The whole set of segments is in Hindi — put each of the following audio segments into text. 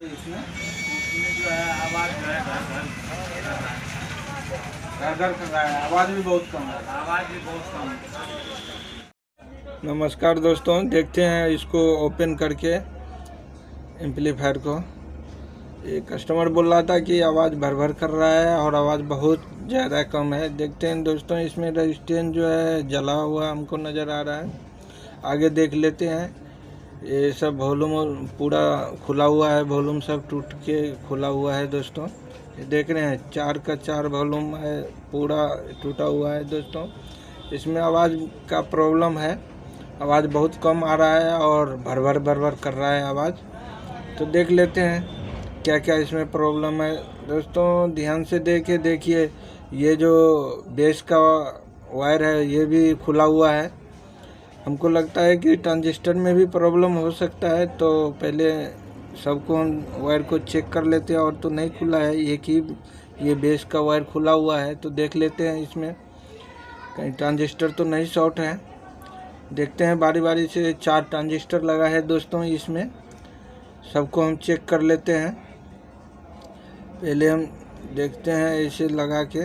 इसमें जो है आवाज़ जो है घर घर कर रहा है, घर घर कर रहा है। आवाज़ भी बहुत कम है, आवाज़ भी बहुत कम है। नमस्कार दोस्तों, देखते हैं इसको ओपन करके एम्पलीफायर को। ये कस्टमर बोल रहा था कि आवाज़ भर भर कर रहा है और आवाज़ बहुत ज़्यादा कम है। देखते हैं दोस्तों, इसमें रेजिस्टेंस जो है जला हुआ हमको नज़र आ रहा है। आगे देख लेते हैं। ये सब वॉल्यूम पूरा खुला हुआ है, वॉल्यूम सब टूट के खुला हुआ है दोस्तों। ये देख रहे हैं 4 का 4 वॉल्यूम है, पूरा टूटा हुआ है दोस्तों। इसमें आवाज़ का प्रॉब्लम है, आवाज़ बहुत कम आ रहा है और भर भर कर रहा है आवाज़। तो देख लेते हैं क्या क्या इसमें प्रॉब्लम है दोस्तों। ध्यान से देखिए, ये जो बेस का वायर है ये भी खुला हुआ है। हमको लगता है कि ट्रांजिस्टर में भी प्रॉब्लम हो सकता है, तो पहले सबको हम वायर को चेक कर लेते हैं। और तो नहीं खुला है, एक ही ये बेस का वायर खुला हुआ है। तो देख लेते हैं इसमें कहीं ट्रांजिस्टर तो नहीं शॉर्ट है। देखते हैं बारी बारी से। 4 ट्रांजिस्टर लगा है दोस्तों इसमें, सबको हम चेक कर लेते हैं। पहले हम देखते हैं ऐसे लगा के,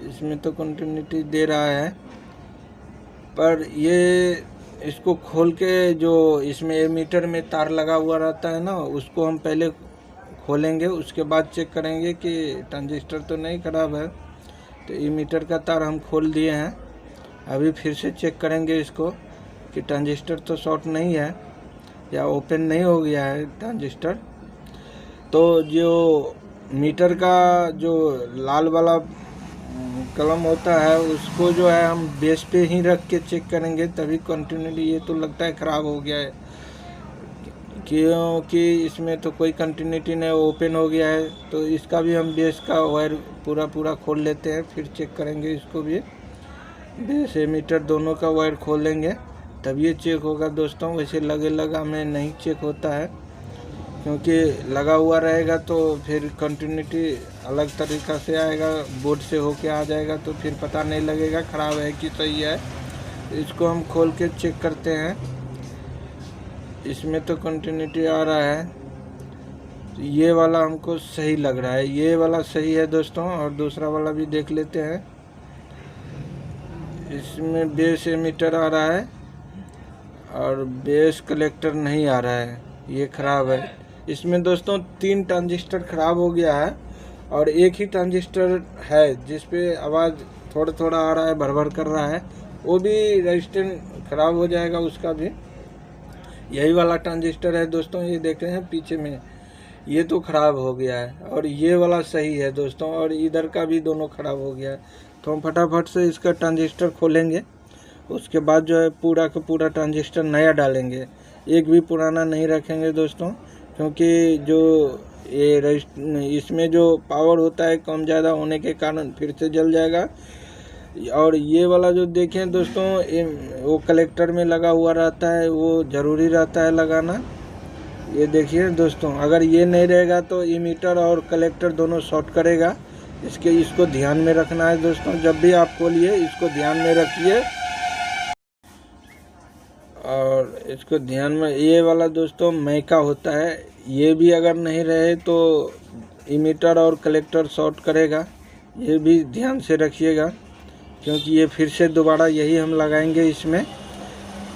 इसमें तो कंटिन्यूटी दे रहा है, पर ये इसको खोल के जो इसमें एमीटर में तार लगा हुआ रहता है ना, उसको हम पहले खोलेंगे, उसके बाद चेक करेंगे कि ट्रांजिस्टर तो नहीं ख़राब है। तो एमीटर का तार हम खोल दिए हैं, अभी फिर से चेक करेंगे इसको कि ट्रांजिस्टर तो शॉर्ट नहीं है या ओपन नहीं हो गया है ट्रांजिस्टर। तो जो मीटर का जो लाल वाला कलम होता है उसको जो है हम बेस पे ही रख के चेक करेंगे, तभी कंटिन्यूटी। ये तो लगता है ख़राब हो गया है, क्योंकि इसमें तो कोई कंटिन्यूटी नहीं, ओपन हो गया है। तो इसका भी हम बेस का वायर पूरा खोल लेते हैं, फिर चेक करेंगे इसको भी। बेस एमीटर दोनों का वायर खोलेंगे तब ये चेक होगा दोस्तों। वैसे लगा में नहीं चेक होता है, क्योंकि लगा हुआ रहेगा तो फिर कंटिन्यूटी अलग तरीक़ा से आएगा, बोर्ड से होके आ जाएगा, तो फिर पता नहीं लगेगा ख़राब है कि सही है। इसको हम खोल के चेक करते हैं। इसमें तो कंटिन्यूटी आ रहा है, तो ये वाला हमको सही लग रहा है, ये वाला सही है दोस्तों। और दूसरा वाला भी देख लेते हैं। इसमें बेस एमीटर आ रहा है और बेस कलेक्टर नहीं आ रहा है, ये ख़राब है। इसमें दोस्तों 3 ट्रांजिस्टर ख़राब हो गया है और एक ही ट्रांजिस्टर है जिस पे आवाज़ थोड़ा आ रहा है, भर भर कर रहा है। वो भी रेजिस्टेंस ख़राब हो जाएगा उसका भी। यही वाला ट्रांजिस्टर है दोस्तों, ये देख रहे हैं पीछे में, ये तो ख़राब हो गया है और ये वाला सही है दोस्तों। और इधर का भी दोनों ख़राब हो गया है। तो हम फटाफट से इसका ट्रांजिस्टर खोलेंगे, उसके बाद जो है पूरा का पूरा ट्रांजिस्टर नया डालेंगे, एक भी पुराना नहीं रखेंगे दोस्तों। क्योंकि जो ये इसमें जो पावर होता है कम ज़्यादा होने के कारण फिर से जल जाएगा। और ये वाला जो देखें दोस्तों, वो कलेक्टर में लगा हुआ रहता है, वो ज़रूरी रहता है लगाना। ये देखिए दोस्तों, अगर ये नहीं रहेगा तो इमीटर और कलेक्टर दोनों शॉर्ट करेगा। इसको ध्यान में रखना है दोस्तों। जब भी आप खोलिए इसको ध्यान में रखिए और इसको ध्यान में। ये वाला दोस्तों मैका होता है, ये भी अगर नहीं रहे तो इमीटर और कलेक्टर शॉर्ट करेगा, ये भी ध्यान से रखिएगा। क्योंकि ये फिर से दोबारा यही हम लगाएंगे। इसमें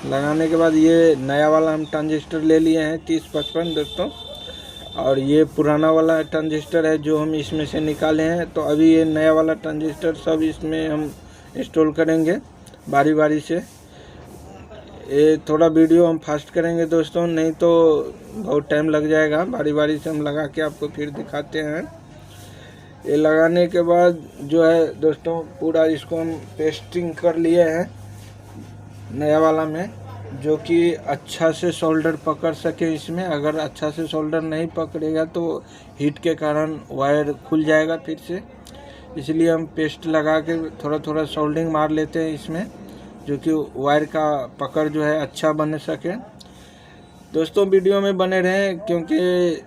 लगाने के बाद ये नया वाला हम ट्रांजिस्टर ले लिए हैं 3055 दोस्तों, और ये पुराना वाला ट्रांजिस्टर है जो हम इसमें से निकाले हैं। तो अभी ये नया वाला ट्रांजिस्टर सब इसमें हम इंस्टॉल करेंगे बारी बारी से। ये थोड़ा वीडियो हम फास्ट करेंगे दोस्तों, नहीं तो बहुत टाइम लग जाएगा। बारी बारी से हम लगा के आपको फिर दिखाते हैं। ये लगाने के बाद जो है दोस्तों, पूरा इसको हम पेस्टिंग कर लिए हैं नया वाला में, जो कि अच्छा से सोल्डर पकड़ सके इसमें। अगर अच्छा से सोल्डर नहीं पकड़ेगा तो हीट के कारण वायर खुल जाएगा फिर से। इसलिए हम पेस्ट लगा के थोड़ा सोल्डिंग मार लेते हैं इसमें, जो कि वायर का पकड़ जो है अच्छा बन सके। दोस्तों वीडियो में बने रहें, क्योंकि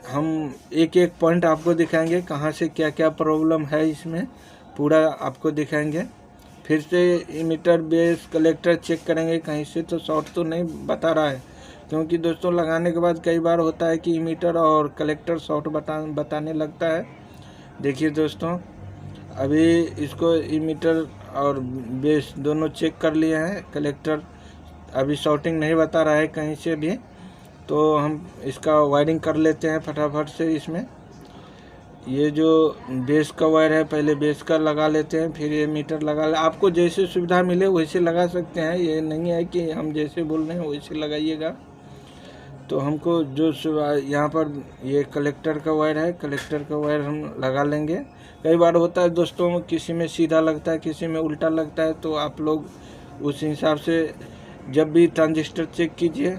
हम एक एक पॉइंट आपको दिखाएंगे, कहाँ से क्या क्या प्रॉब्लम है इसमें पूरा आपको दिखाएंगे। फिर से इमीटर बेस कलेक्टर चेक करेंगे, कहीं से तो शॉर्ट तो नहीं बता रहा है। क्योंकि दोस्तों लगाने के बाद कई बार होता है कि इमीटर और कलेक्टर शॉर्ट बताने लगता है। देखिए दोस्तों, अभी इसको इमीटर और बेस दोनों चेक कर लिए हैं, कलेक्टर अभी शॉर्टिंग नहीं बता रहा है कहीं से भी, तो हम इसका वायरिंग कर लेते हैं फटाफट से। इसमें ये जो बेस का वायर है, पहले बेस का लगा लेते हैं, फिर ये मीटर लगा ले। आपको जैसे सुविधा मिले वैसे लगा सकते हैं, ये नहीं है कि हम जैसे बोल रहे हैं वैसे लगाइएगा। तो हमको जो यहाँ पर ये कलेक्टर का वायर है, कलेक्टर का वायर हम लगा लेंगे। कई बार होता है दोस्तों, किसी में सीधा लगता है, किसी में उल्टा लगता है, तो आप लोग उस हिसाब से जब भी ट्रांजिस्टर चेक कीजिए।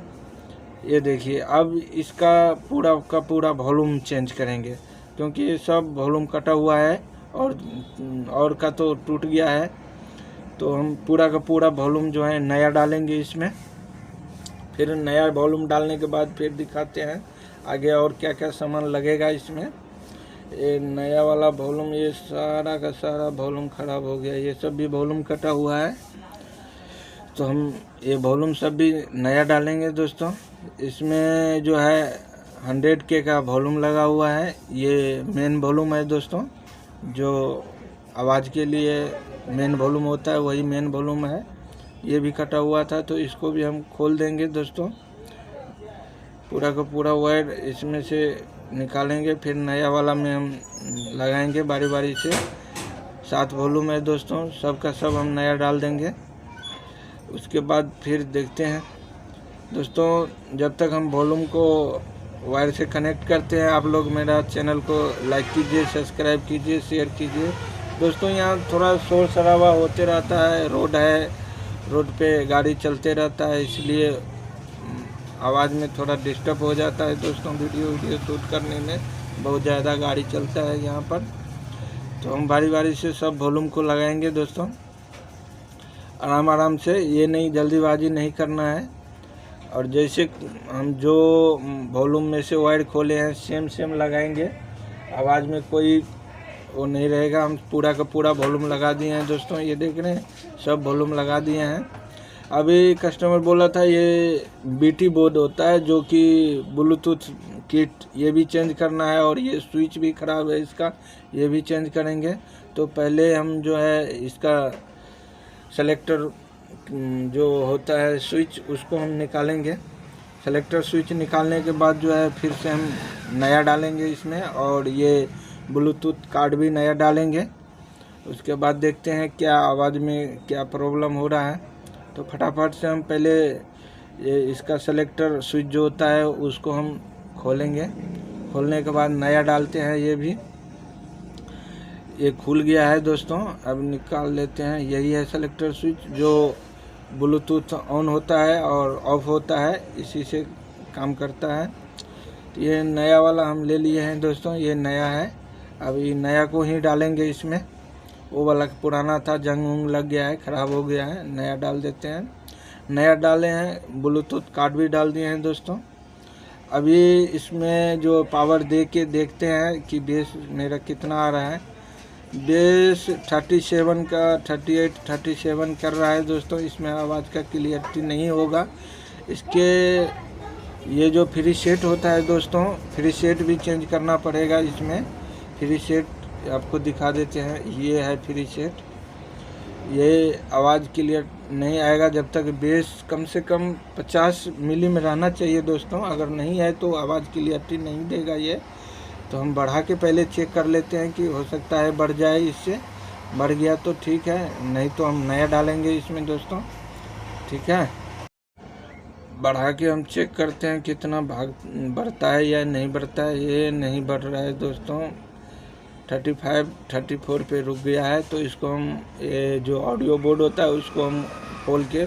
ये देखिए, अब इसका पूरा का पूरा वॉल्यूम चेंज करेंगे, क्योंकि ये सब वॉल्यूम कटा हुआ है और का तो टूट गया है। तो हम पूरा का पूरा वॉल्यूम जो है नया डालेंगे इसमें। फिर नया वॉल्यूम डालने के बाद फिर दिखाते हैं आगे और क्या क्या सामान लगेगा इसमें। ये नया वाला वॉल्यूम, ये सारा का सारा वॉल्यूम ख़राब हो गया, ये सब भी वॉल्यूम कटा हुआ है। तो हम ये वॉल्यूम सब भी नया डालेंगे दोस्तों। इसमें जो है 100K का वॉल्यूम लगा हुआ है, ये मेन वॉल्यूम है दोस्तों। जो आवाज़ के लिए मेन वॉल्यूम होता है वही मेन वॉल्यूम है। ये भी कटा हुआ था, तो इसको भी हम खोल देंगे दोस्तों। पूरा का पूरा वायर इसमें से निकालेंगे, फिर नया वाला में हम लगाएंगे बारी बारी से। 7 वॉल्यूम है दोस्तों, सब का सब हम नया डाल देंगे। उसके बाद फिर देखते हैं दोस्तों। जब तक हम वॉल्यूम को वायर से कनेक्ट करते हैं, आप लोग मेरा चैनल को लाइक कीजिए, सब्सक्राइब कीजिए, शेयर कीजिए दोस्तों। यहाँ थोड़ा शोर शराबा होते रहता है, रोड है, रोड पे गाड़ी चलते रहता है, इसलिए आवाज़ में थोड़ा डिस्टर्ब हो जाता है दोस्तों। वीडियो शूट करने में बहुत ज़्यादा गाड़ी चलता है यहाँ पर। तो हम बारी बारी से सब वॉल्यूम को लगाएंगे दोस्तों, आराम आराम से, ये नहीं जल्दीबाजी नहीं करना है। और जैसे हम जो वॉल्यूम में से वायर खोले हैं सेम लगाएंगे, आवाज़ में कोई वो नहीं रहेगा। हम पूरा का पूरा वॉल्यूम लगा दिए हैं दोस्तों, ये देख रहे हैं, सब वॉल्यूम लगा दिए हैं। अभी कस्टमर बोला था ये BT बोर्ड होता है जो कि ब्लूटूथ किट, ये भी चेंज करना है, और ये स्विच भी ख़राब है इसका, ये भी चेंज करेंगे। तो पहले हम जो है इसका सेलेक्टर जो होता है स्विच, उसको हम निकालेंगे। सेलेक्टर स्विच निकालने के बाद जो है फिर से हम नया डालेंगे इसमें, और ये ब्लूटूथ कार्ड भी नया डालेंगे। उसके बाद देखते हैं क्या आवाज़ में क्या प्रॉब्लम हो रहा है। तो फटाफट से हम पहले ये इसका सेलेक्टर स्विच जो होता है उसको हम खोलेंगे। खोलने के बाद नया डालते हैं। ये खुल गया है दोस्तों, अब निकाल लेते हैं। यही है सेलेक्टर स्विच जो ब्लूटूथ ऑन होता है और ऑफ होता है, इसी से काम करता है। तो ये नया वाला हम ले लिए हैं दोस्तों, ये नया है। अब ये नया को ही डालेंगे इसमें, वो वाला पुराना था, जंग उंग लग गया है, ख़राब हो गया है, नया डाल देते हैं। नया डाले हैं, ब्लूटूथ कार्ड भी डाल दिए हैं दोस्तों। अभी इसमें जो पावर दे के देखते हैं कि बेस मेरा कितना आ रहा है। बेस 37 का 37 कर रहा है दोस्तों। इसमें आवाज़ का क्लियरिटी नहीं होगा। इसके ये जो फ्री सेट होता है दोस्तों, फ्री सेट भी चेंज करना पड़ेगा इसमें। फ्री सेट आपको दिखा देते हैं, ये है फ्री सेट। ये आवाज़ क्लियर नहीं आएगा जब तक बेस कम से कम 50 मिली में रहना चाहिए दोस्तों। अगर नहीं है तो आवाज़ क्लियरिटी नहीं देगा ये। तो हम बढ़ा के पहले चेक कर लेते हैं कि हो सकता है बढ़ जाए, इससे बढ़ गया तो ठीक है, नहीं तो हम नया डालेंगे इसमें दोस्तों, ठीक है। बढ़ा के हम चेक करते हैं कितना भाग बढ़ता है या नहीं बढ़ता है। ये नहीं बढ़ रहा है दोस्तों, 35-34 पे रुक गया है। तो इसको हम ये जो ऑडियो बोर्ड होता है उसको हम खोल के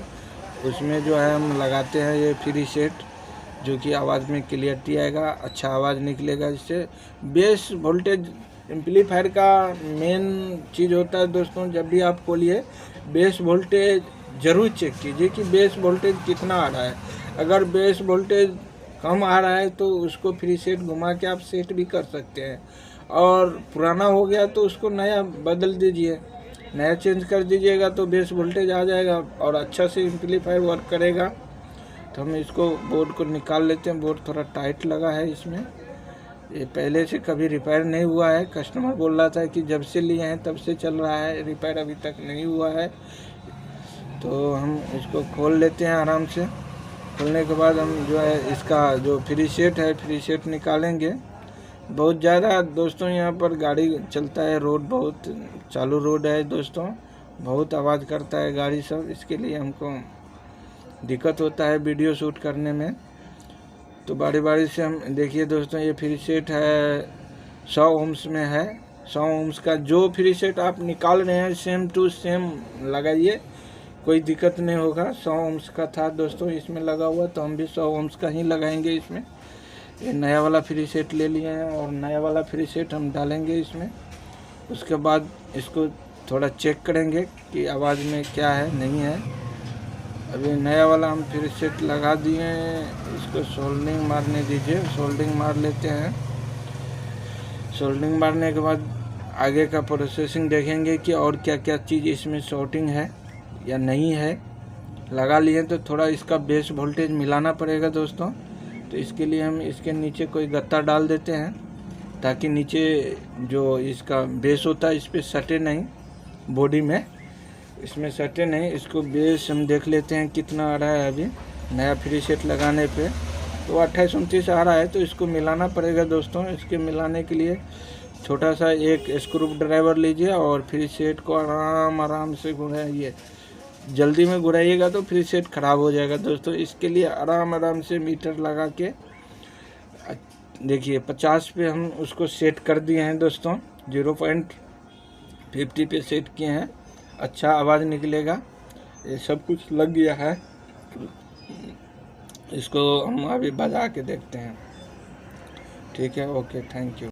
उसमें जो है हम लगाते हैं ये फ्री सेट, जो कि आवाज़ में क्लियरिटी आएगा, अच्छा आवाज़ निकलेगा इससे। बेस वोल्टेज एम्पलीफायर का मेन चीज़ होता है दोस्तों। जब भी आप खोलिए बेस वोल्टेज ज़रूर चेक कीजिए कि बेस वोल्टेज कितना आ रहा है। अगर बेस वोल्टेज कम आ रहा है तो उसको फ्री सेट घुमा के आप सेट भी कर सकते हैं, और पुराना हो गया तो उसको नया बदल दीजिए, नया चेंज कर दीजिएगा तो बेस वोल्टेज आ जाएगा और अच्छा से एम्पलीफायर वर्क करेगा। तो हम इसको बोर्ड को निकाल लेते हैं। बोर्ड थोड़ा टाइट लगा है इसमें, ये पहले से कभी रिपेयर नहीं हुआ है। कस्टमर बोल रहा था कि जब से लिए हैं तब से चल रहा है, रिपेयर अभी तक नहीं हुआ है। तो हम इसको खोल लेते हैं आराम से। खोलने के बाद हम जो है इसका जो फ्री सेट है, फ्री सेट निकालेंगे। बहुत ज़्यादा दोस्तों यहाँ पर गाड़ी चलता है, रोड बहुत चालू रोड है दोस्तों, बहुत आवाज़ करता है गाड़ी सब, इसके लिए हमको दिक्कत होता है वीडियो शूट करने में। तो बारी बारी से हम देखिए दोस्तों, ये फ्री सेट है 100 ओम्स में है। 100 ओम्स का जो फ्री सेट आप निकाल रहे हैं सेम टू सेम लगाइए, कोई दिक्कत नहीं होगा। 100 ओम्स का था दोस्तों इसमें लगा हुआ, तो हम भी 100 ओम्स का ही लगाएंगे इसमें। ये नया वाला फ्री सेट ले लिए हैं और नया वाला फ्री सेट हम डालेंगे इसमें। उसके बाद इसको थोड़ा चेक करेंगे कि आवाज़ में क्या है नहीं है। अभी नया वाला हम फ्री सेट लगा दिए हैं, इसको सोल्डरिंग मारने दीजिए। सोल्डरिंग मार लेते हैं। सोल्डरिंग मारने के बाद आगे का प्रोसेसिंग देखेंगे कि और क्या क्या चीज़ इसमें शॉर्टिंग है या नहीं है। लगा लिए तो थोड़ा इसका बेस वोल्टेज मिलाना पड़ेगा दोस्तों। तो इसके लिए हम इसके नीचे कोई गत्ता डाल देते हैं ताकि नीचे जो इसका बेस होता है इस पर सटे नहीं, बॉडी में इसमें सटे नहीं। इसको बेस हम देख लेते हैं कितना आ रहा है। अभी नया फ्री सेट लगाने पे तो 28-29 आ रहा है, तो इसको मिलाना पड़ेगा दोस्तों। इसके मिलाने के लिए छोटा सा एक स्क्रू ड्राइवर लीजिए और फ्री सेट को आराम से घुमाइए। जल्दी में घुराइएगा तो फ्री सेट ख़राब हो जाएगा दोस्तों। इसके लिए आराम से मीटर लगा के देखिए 50 पे हम उसको सेट कर दिए हैं दोस्तों। 0.50 पे सेट किए हैं, अच्छा आवाज़ निकलेगा। ये सब कुछ लग गया है, इसको हम अभी बजा के देखते हैं। ठीक है, ओके, थैंक यू।